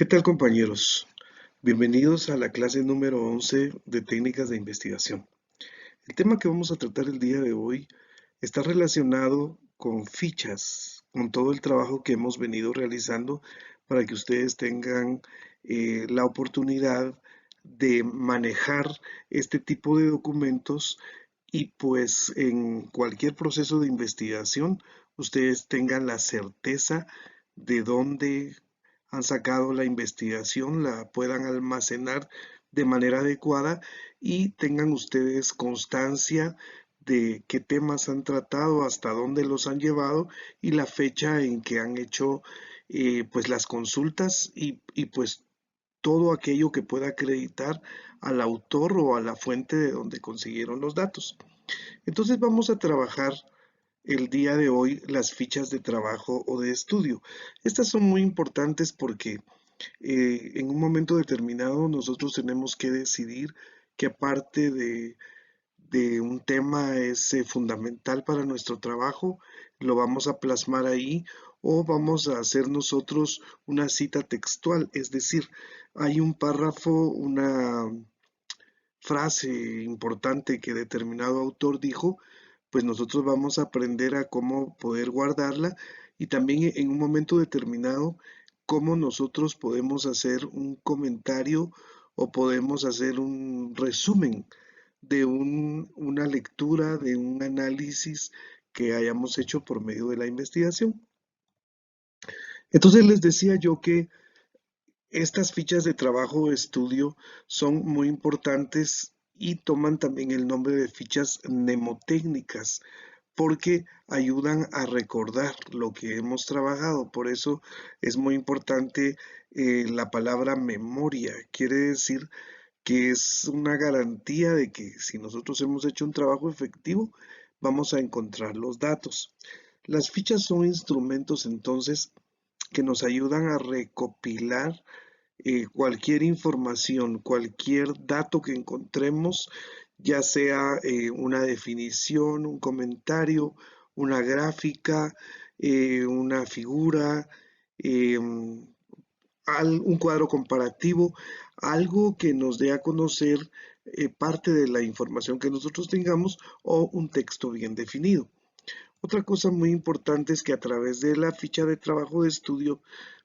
¿Qué tal, compañeros? Bienvenidos a la clase número 11 de técnicas de investigación. El tema que vamos a tratar el día de hoy está relacionado con fichas, con todo el trabajo que hemos venido realizando para que ustedes tengan la oportunidad de manejar este tipo de documentos y pues en cualquier proceso de investigación ustedes tengan la certeza de dónde han sacado la investigación, la puedan almacenar de manera adecuada y tengan ustedes constancia de qué temas han tratado, hasta dónde los han llevado y la fecha en que han hecho pues las consultas y pues todo aquello que pueda acreditar al autor o a la fuente de donde consiguieron los datos. Entonces vamos a trabajar el día de hoy las fichas de trabajo o de estudio. Estas son muy importantes porque en un momento determinado nosotros tenemos que decidir que aparte de un tema es fundamental para nuestro trabajo, lo vamos a plasmar ahí o vamos a hacer nosotros una cita textual, es decir, hay un párrafo, una frase importante que determinado autor dijo, pues nosotros vamos a aprender a cómo poder guardarla y también en un momento determinado cómo nosotros podemos hacer un comentario o podemos hacer un resumen de una lectura, de un análisis que hayamos hecho por medio de la investigación. Entonces les decía yo que estas fichas de trabajo o estudio son muy importantes y toman también el nombre de fichas mnemotécnicas porque ayudan a recordar lo que hemos trabajado. Por eso es muy importante la palabra memoria. Quiere decir que es una garantía de que si nosotros hemos hecho un trabajo efectivo, vamos a encontrar los datos. Las fichas son instrumentos entonces que nos ayudan a recopilar cualquier información, cualquier dato que encontremos, ya sea una definición, un comentario, una gráfica, una figura, un cuadro comparativo, algo que nos dé a conocer parte de la información que nosotros tengamos o un texto bien definido. Otra cosa muy importante es que a través de la ficha de trabajo de estudio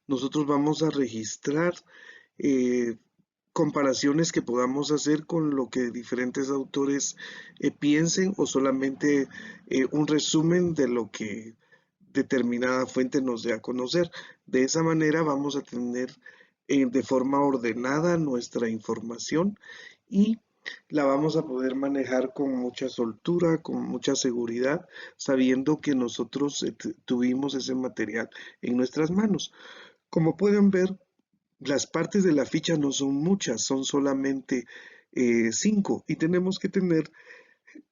nosotros vamos a registrar eh, comparaciones que podamos hacer con lo que diferentes autores piensen o solamente un resumen de lo que determinada fuente nos dé a conocer. De esa manera vamos a tener de forma ordenada nuestra información y la vamos a poder manejar con mucha soltura, con mucha seguridad, sabiendo que nosotros tuvimos ese material en nuestras manos. Como pueden ver, las partes de la ficha no son muchas, son solamente 5 y tenemos que tener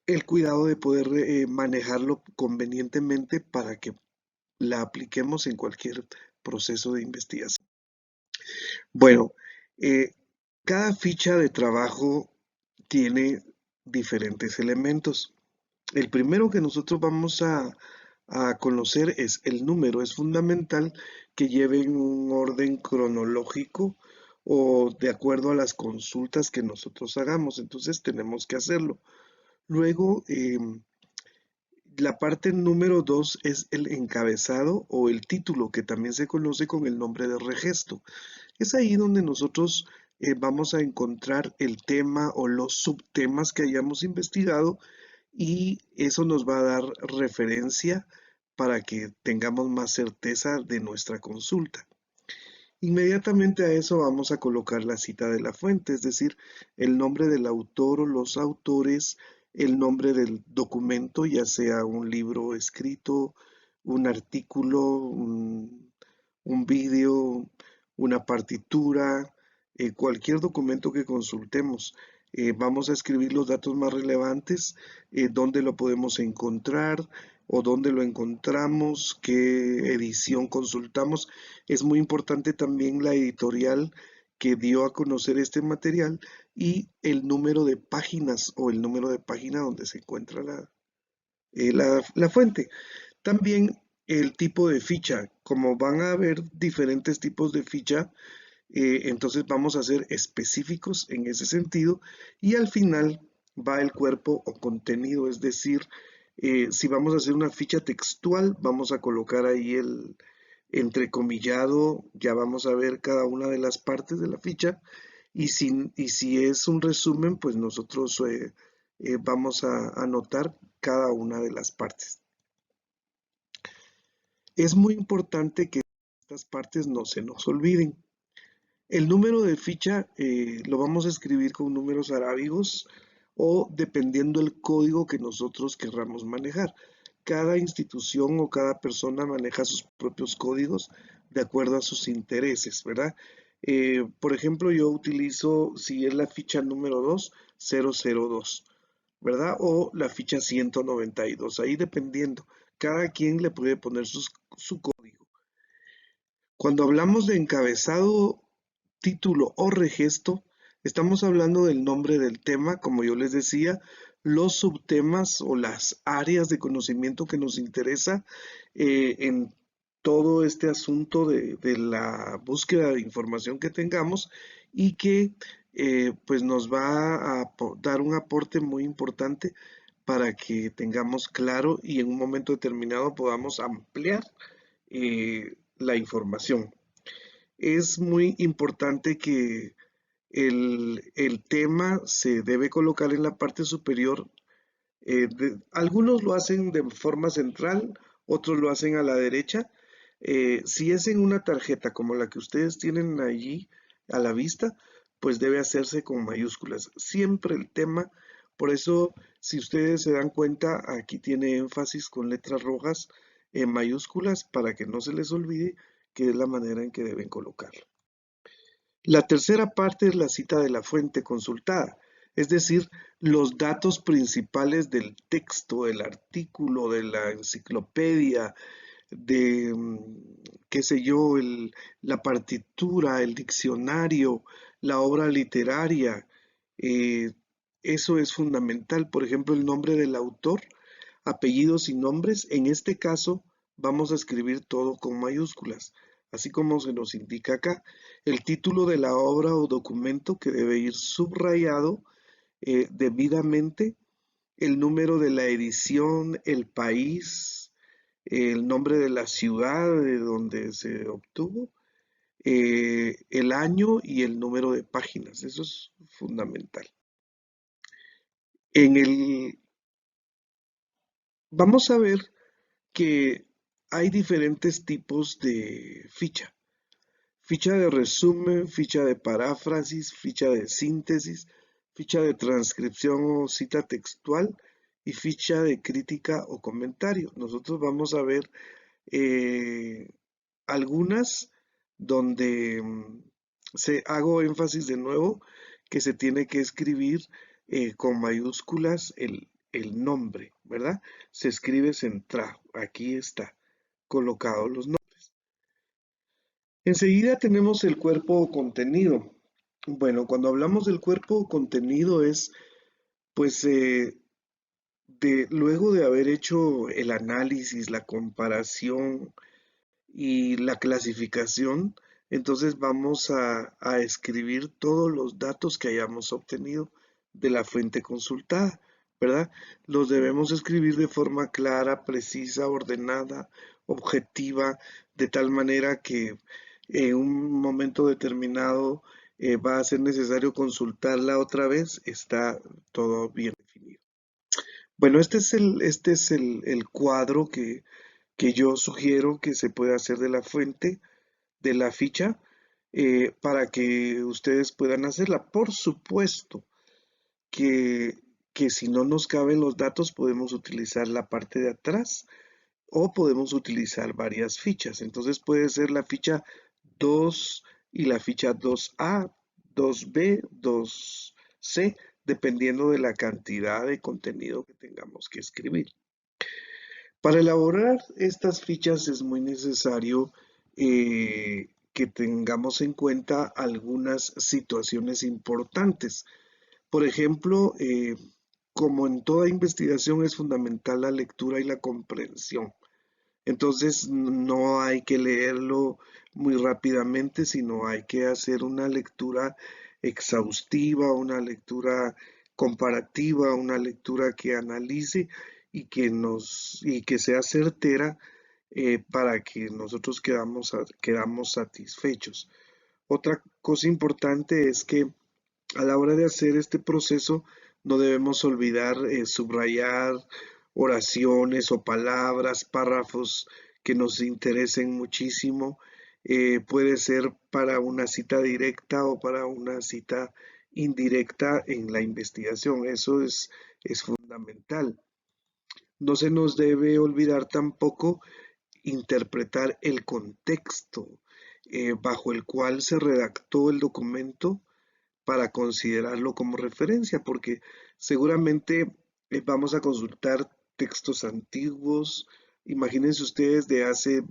el cuidado de poder manejarlo convenientemente para que la apliquemos en cualquier proceso de investigación. Bueno, eh, cada ficha de trabajo tiene diferentes elementos. El primero que nosotros vamos a conocer es el número. Es fundamental que lleven un orden cronológico o de acuerdo a las consultas que nosotros hagamos. Entonces tenemos que hacerlo. Luego, la parte número 2 es el encabezado o el título, que también se conoce con el nombre de regesto. Es ahí donde nosotros vamos a encontrar el tema o los subtemas que hayamos investigado y eso nos va a dar referencia para que tengamos más certeza de nuestra consulta. Inmediatamente a eso vamos a colocar la cita de la fuente, es decir, el nombre del autor o los autores, el nombre del documento, ya sea un libro escrito, un artículo, un vídeo, una partitura, cualquier documento que consultemos. Vamos a escribir los datos más relevantes, dónde lo podemos encontrar o dónde lo encontramos, qué edición consultamos. Es muy importante también la editorial que dio a conocer este material y el número de páginas o el número de página donde se encuentra la fuente. También el tipo de ficha, como van a haber diferentes tipos de ficha, Entonces vamos a ser específicos en ese sentido y al final va el cuerpo o contenido, es decir, si vamos a hacer una ficha textual, vamos a colocar ahí el entrecomillado, ya vamos a ver cada una de las partes de la ficha y si es un resumen, pues nosotros vamos a anotar cada una de las partes. Es muy importante que estas partes no se nos olviden. El número de ficha lo vamos a escribir con números arábigos o dependiendo el código que nosotros querramos manejar. Cada institución o cada persona maneja sus propios códigos de acuerdo a sus intereses, ¿verdad? Por ejemplo, yo utilizo, si es la ficha número 2, 002, ¿verdad? O la ficha 192, ahí dependiendo. Cada quien le puede poner su código. Cuando hablamos de encabezado, título o regesto, estamos hablando del nombre del tema, como yo les decía, los subtemas o las áreas de conocimiento que nos interesa en todo este asunto de la búsqueda de información que tengamos y que pues nos va a dar un aporte muy importante para que tengamos claro y en un momento determinado podamos ampliar la información. Es muy importante que el tema se debe colocar en la parte superior. Algunos lo hacen de forma central, otros lo hacen a la derecha. Si es en una tarjeta como la que ustedes tienen allí a la vista, pues debe hacerse con mayúsculas. Siempre el tema, por eso si ustedes se dan cuenta, aquí tiene énfasis con letras rojas en mayúsculas para que no se les olvide que es la manera en que deben colocarlo. La tercera parte es la cita de la fuente consultada, es decir, los datos principales del texto, del artículo, de la enciclopedia, de, qué sé yo, la partitura, el diccionario, la obra literaria. eh, Eso es fundamental. Por ejemplo, el nombre del autor, apellidos y nombres. En este caso, vamos a escribir todo con mayúsculas, así como se nos indica acá. El título de la obra o documento que debe ir subrayado debidamente, el número de la edición, el país, el nombre de la ciudad de donde se obtuvo, el año y el número de páginas. Eso es fundamental. En el, Vamos a ver que hay diferentes tipos de ficha. Ficha de resumen, ficha de paráfrasis, ficha de síntesis, ficha de transcripción o cita textual y ficha de crítica o comentario. Nosotros vamos a ver eh, algunas donde hago énfasis de nuevo que se tiene que escribir con mayúsculas el nombre, ¿verdad? Se escribe centrado, aquí está colocado los nombres. Enseguida tenemos el cuerpo o contenido. Bueno, cuando hablamos del cuerpo o contenido es, pues, luego de haber hecho el análisis, la comparación y la clasificación, entonces vamos a escribir todos los datos que hayamos obtenido de la fuente consultada, ¿verdad? Los debemos escribir de forma clara, precisa, ordenada, objetiva, de tal manera que en un momento determinado va a ser necesario consultarla otra vez, está todo bien definido. Bueno, este es el cuadro que yo sugiero que se pueda hacer de la fuente, de la ficha, para que ustedes puedan hacerla. Por supuesto que, que si no nos caben los datos podemos utilizar la parte de atrás o podemos utilizar varias fichas. Entonces puede ser la ficha 2 y la ficha 2A, 2B, 2C, dependiendo de la cantidad de contenido que tengamos que escribir. Para elaborar estas fichas es muy necesario que tengamos en cuenta algunas situaciones importantes. Por ejemplo, como en toda investigación es fundamental la lectura y la comprensión. Entonces no hay que leerlo muy rápidamente, sino hay que hacer una lectura exhaustiva, una lectura comparativa, una lectura que analice y que sea certera, para que nosotros quedamos satisfechos. Otra cosa importante es que a la hora de hacer este proceso no debemos olvidar subrayar oraciones o palabras, párrafos que nos interesen muchísimo. Puede ser para una cita directa o para una cita indirecta en la investigación. Es fundamental. No se nos debe olvidar tampoco interpretar el contexto bajo el cual se redactó el documento para considerarlo como referencia, porque seguramente vamos a consultar textos antiguos. Imagínense ustedes de hace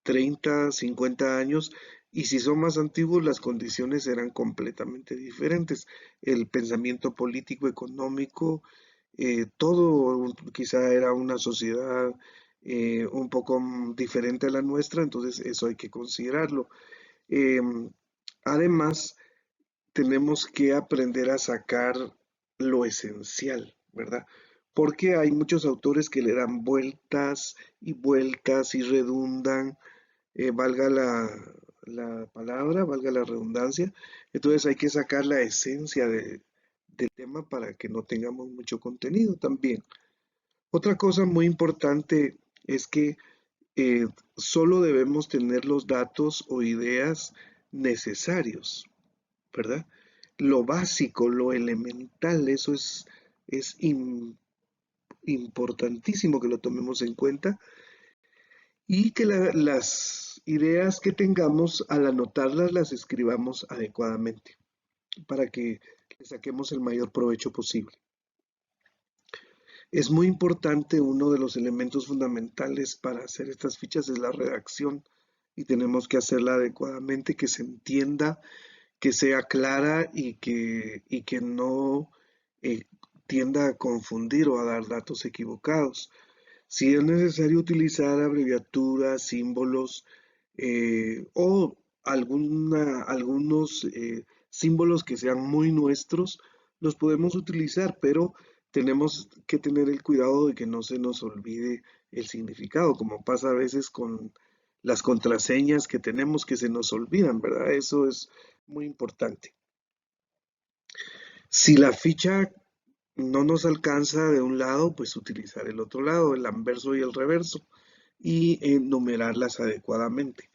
30, 50 años, y si son más antiguos, las condiciones eran completamente diferentes. El pensamiento político, económico, todo quizá era una sociedad un poco diferente a la nuestra, entonces eso hay que considerarlo. Em, Además, tenemos que aprender a sacar lo esencial, ¿verdad? Porque hay muchos autores que le dan vueltas y vueltas y redundan, valga la palabra, valga la redundancia. Entonces hay que sacar la esencia del tema para que no tengamos mucho contenido también. Otra cosa muy importante es que eh, solo debemos tener los datos o ideas necesarios, ¿verdad? Lo básico, lo elemental, es importantísimo que lo tomemos en cuenta y que las ideas que tengamos al anotarlas las escribamos adecuadamente para que le saquemos el mayor provecho posible. Es muy importante, uno de los elementos fundamentales para hacer estas fichas es la redacción y tenemos que hacerla adecuadamente, que se entienda, que sea clara y que no eh, tienda a confundir o a dar datos equivocados. Si es necesario utilizar abreviaturas, símbolos o algunos símbolos que sean muy nuestros, los podemos utilizar, pero tenemos que tener el cuidado de que no se nos olvide el significado, como pasa a veces con las contraseñas que tenemos que se nos olvidan, ¿verdad? Eso es muy importante. Si la ficha no nos alcanza de un lado, pues utilizar el otro lado, el anverso y el reverso, y numerarlas adecuadamente.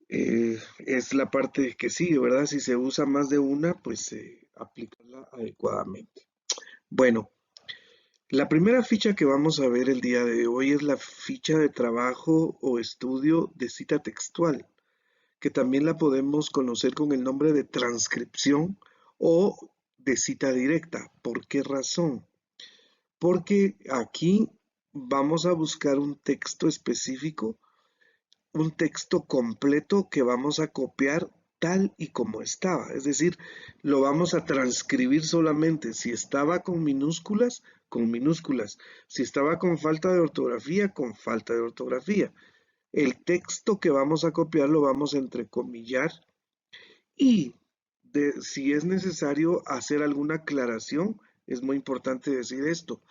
Es la parte que sigue, ¿verdad? Si se usa más de una, pues aplicarla adecuadamente. Bueno, la primera ficha que vamos a ver el día de hoy es la ficha de trabajo o estudio de cita textual, que también la podemos conocer con el nombre de transcripción o de cita directa. ¿Por qué razón? Porque aquí vamos a buscar un texto específico, un texto completo que vamos a copiar tal y como estaba. Es decir, lo vamos a transcribir solamente. Si estaba con minúsculas, con minúsculas. Si estaba con falta de ortografía, con falta de ortografía. El texto que vamos a copiar lo vamos a entrecomillar y si es necesario hacer alguna aclaración, es muy importante decir esto.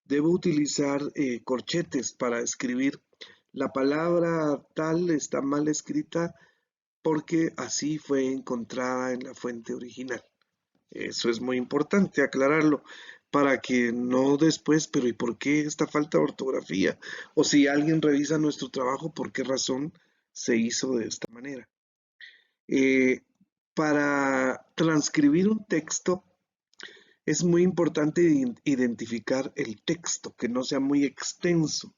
Debo utilizar corchetes para escribir la palabra tal está mal escrita porque así fue encontrada en la fuente original. Eso es muy importante aclararlo para que no después, pero ¿y por qué esta falta de ortografía? O si alguien revisa nuestro trabajo, ¿por qué razón se hizo de esta manera? Eh, para transcribir un texto es muy importante identificar el texto, que no sea muy extenso.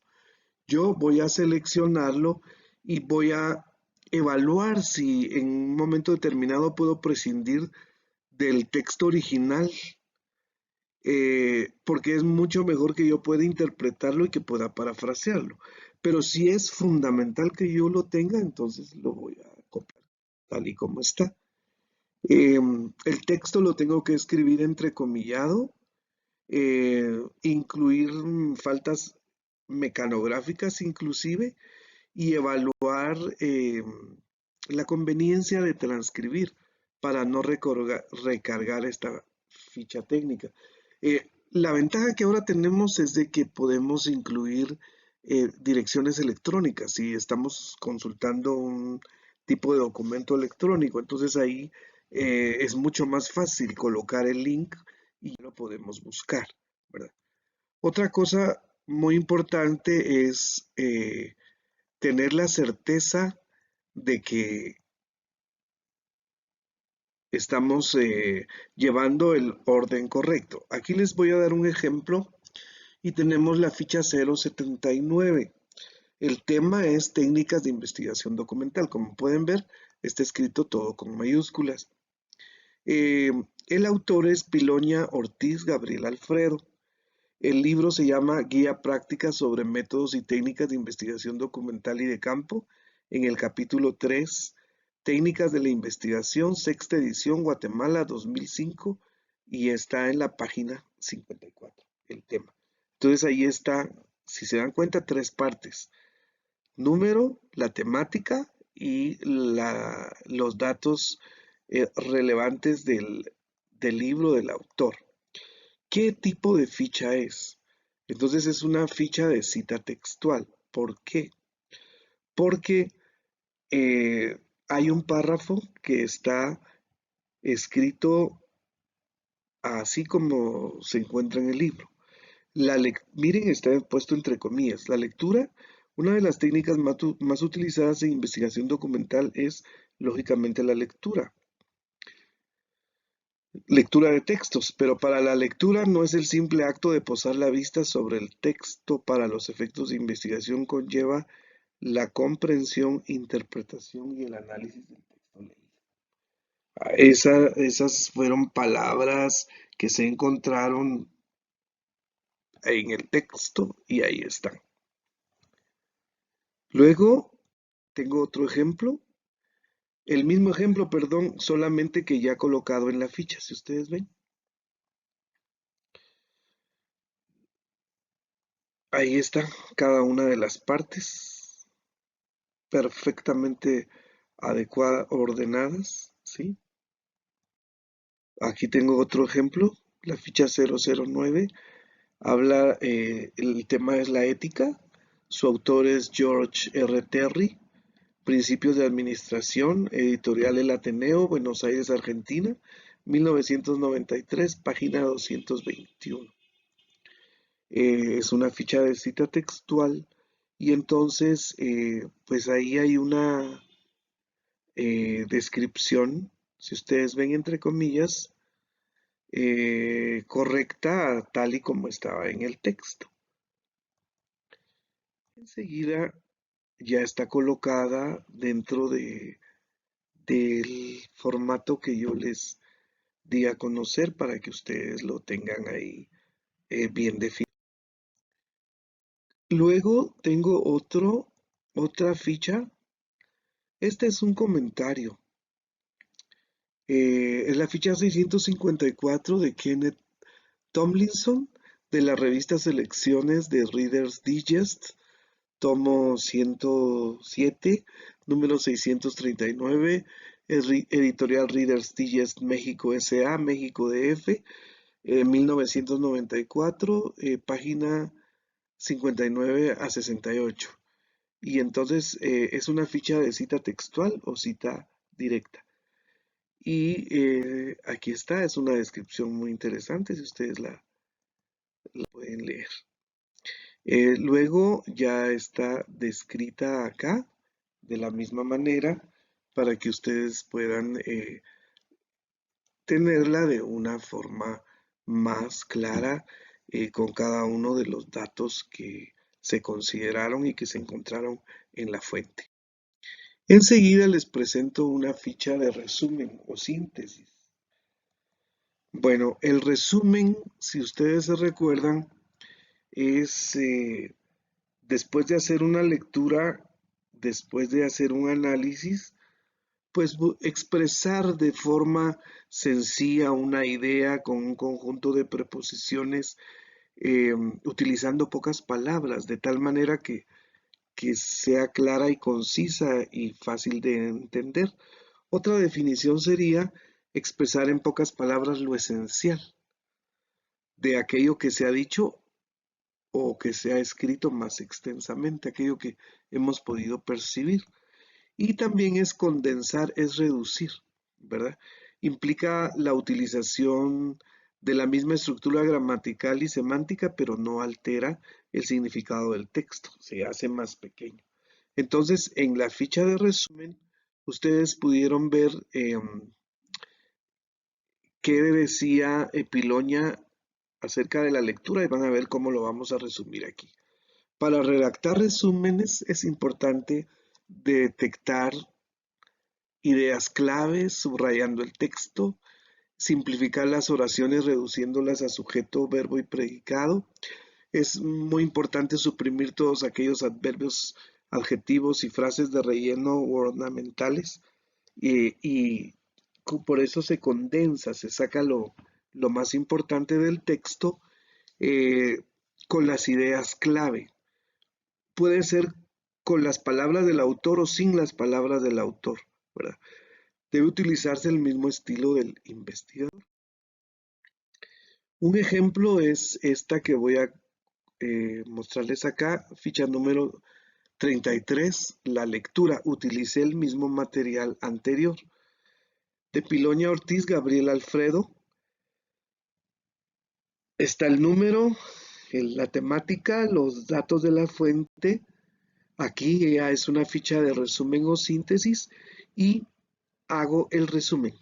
Yo voy a seleccionarlo y voy a evaluar si en un momento determinado puedo prescindir del texto original, porque es mucho mejor que yo pueda interpretarlo y que pueda parafrasearlo. Pero si es fundamental que yo lo tenga, entonces lo voy a copiar tal y como está. El texto lo tengo que escribir entrecomillado, incluir faltas mecanográficas inclusive, y evaluar la conveniencia de transcribir para no recargar esta ficha técnica. La ventaja que ahora tenemos es de que podemos incluir direcciones electrónicas si estamos consultando un tipo de documento electrónico. Entonces ahí es mucho más fácil colocar el link y lo podemos buscar, ¿verdad? Otra cosa muy importante es tener la certeza de que estamos llevando el orden correcto. Aquí les voy a dar un ejemplo y tenemos la ficha 079. El tema es técnicas de investigación documental. Como pueden ver, está escrito todo con mayúsculas. El autor es Piloña Ortiz Gabriel Alfredo. El libro se llama Guía Práctica sobre Métodos y Técnicas de Investigación Documental y de Campo, en el capítulo 3, Técnicas de la Investigación, sexta edición, Guatemala 2005, y está en la página 54, el tema. Entonces ahí está, si se dan cuenta, tres partes: número, la temática y los datos relevantes del libro del autor. ¿Qué tipo de ficha es? Entonces es una ficha de cita textual. ¿Por qué? Porque hay un párrafo que está escrito así como se encuentra en el libro. Miren, está puesto entre comillas. La lectura, una de las técnicas más utilizadas en investigación documental es, lógicamente, la lectura. Lectura de textos, pero para la lectura no es el simple acto de posar la vista sobre el texto. Para los efectos de investigación conlleva la comprensión, interpretación y el análisis del texto leído. Esas fueron palabras que se encontraron en el texto y ahí están. Luego tengo otro ejemplo, el mismo ejemplo, perdón, solamente que ya colocado en la ficha, si ustedes ven. Ahí está cada una de las partes perfectamente adecuadas, ordenadas, ¿sí? Aquí tengo otro ejemplo, la ficha 009, habla, el tema es la ética, su autor es George R. Terry, Principios de Administración, editorial El Ateneo, Buenos Aires, Argentina, 1993, página 221. Es una ficha de cita textual y entonces pues ahí hay una descripción, si ustedes ven entre comillas, correcta tal y como estaba en el texto. Enseguida ya está colocada dentro del formato que yo les di a conocer para que ustedes lo tengan ahí bien definido. Luego tengo otra ficha. Este es un comentario. Es la ficha 654 de Kenneth Tomlinson de la revista Selecciones de Reader's Digest, tomo 107, número 639, editorial Reader's Digest México S.A., México DF, 1994, página 59 a 68. Y entonces es una ficha de cita textual o cita directa. Y aquí está, es una descripción muy interesante si ustedes la pueden leer. Luego ya está descrita acá de la misma manera para que ustedes puedan tenerla de una forma más clara con cada uno de los datos que se consideraron y que se encontraron en la fuente. Enseguida les presento una ficha de resumen o síntesis. Bueno, el resumen, si ustedes se recuerdan, es después de hacer una lectura, después de hacer un análisis, pues expresar de forma sencilla una idea con un conjunto de preposiciones utilizando pocas palabras, de tal manera que sea clara y concisa y fácil de entender. Otra definición sería expresar en pocas palabras lo esencial de aquello que se ha dicho o que se ha escrito más extensamente, aquello que hemos podido percibir. Y también es condensar, es reducir, ¿verdad? Implica la utilización de la misma estructura gramatical y semántica, pero no altera el significado del texto, se hace más pequeño. Entonces, en la ficha de resumen, ustedes pudieron ver qué decía Piloña acerca de la lectura y van a ver cómo lo vamos a resumir aquí. Para redactar resúmenes es importante detectar ideas claves, subrayando el texto, simplificar las oraciones reduciéndolas a sujeto, verbo y predicado. Es muy importante suprimir todos aquellos adverbios, adjetivos y frases de relleno o ornamentales y por eso se condensa, se saca lo más importante del texto eh, con las ideas clave. Puede ser con las palabras del autor o sin las palabras del autor, ¿verdad? Debe utilizarse el mismo estilo del investigador. Un ejemplo es esta que voy a mostrarles acá, ficha número 33, la lectura. Utilicé el mismo material anterior. De Piloña Ortiz, Gabriel Alfredo. Está el número, la temática, los datos de la fuente. Aquí ya es una ficha de resumen o síntesis y hago el resumen.